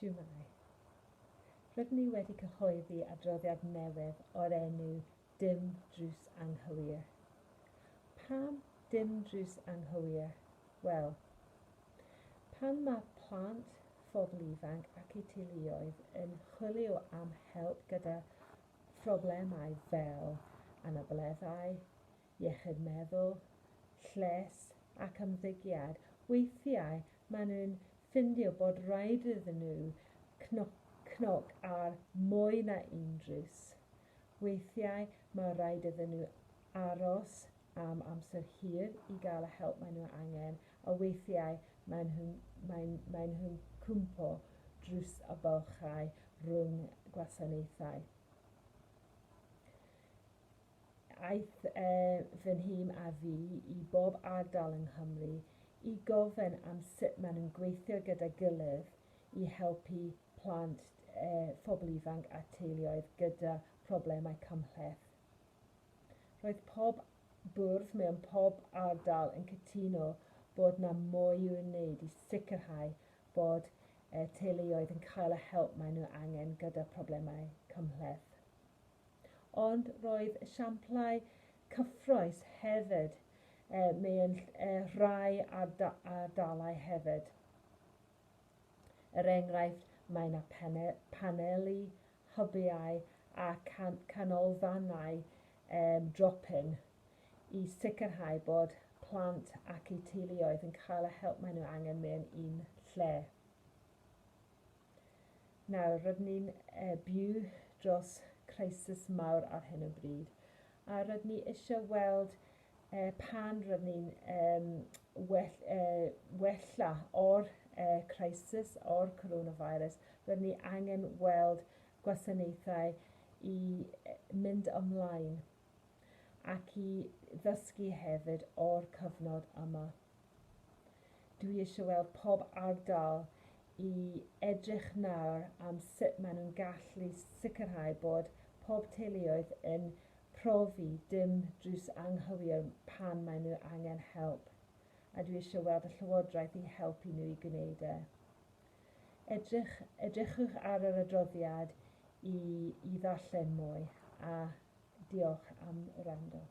Siwmai. Rydyn ni wedi cyhoeddi adroddiad newydd o'r enw Dim Drws Anghywir. Pam dim drws anghywir? Wel, pan mae plant, phobl ifanc ac eu teuluoedd yn chwilio am help gyda phroblemau fel anableddau, iechyd meddwl, lles ac ymddygiad, weithiau maen nhw'n ffindio bod rhaid iddyn nhw cnoc ar mwy na un drws. Weithiau mae rhaid iddyn nhw aros am amser hir i gael y help maen nhw angen, a weithiau maen nhw'n cwmpo drws y bylchau rhwng gwasanaethau. Aeth fy nhîm a fi i bob ardal yng Nghymru i gofyn am sut maen nhw'n gweithio gyda gilydd i helpu plant, phobl ifanc a teuluoedd gyda problemau cymhleth. Roedd pob bwrdd mewn pob ardal yn cytuno bod yna mwy i'w wneud i sicrhau bod teuluoedd yn cael y help maen nhw angen gyda problemau cymhleth. Ond roedd esiamplau cyffrous hefyd mewn rhai ardalau hefyd. Enghraifft, mae yna paneli, hybiau a canolfannau drop-in i sicrhau bod plant ac eu teuluoedd yn cael y help maen nhw angen mewn un lle. Nawr, rydyn ni'n byw dros crisis mawr ar hyn o bryd, a rydyn ni eisiau weld pan rydyn ni'n wella o'r crisis, o'r coronavirus, rydyn ni angen weld gwasanaethau i mynd ymlaen ac i ddysgu hefyd o'r cyfnod yma. Dwi eisiau weld pob ardal i edrych nawr am sut maen nhw'n gallu sicrhau bod pob teuluoedd yn profi dim drws anghywir pan maen nhw angen help. A dwi eisiau weld y Llywodraeth i helpu nhw i gwneud e. Edrychwch ar yr adroddiad i ddarllen mwy, a diolch am wrando.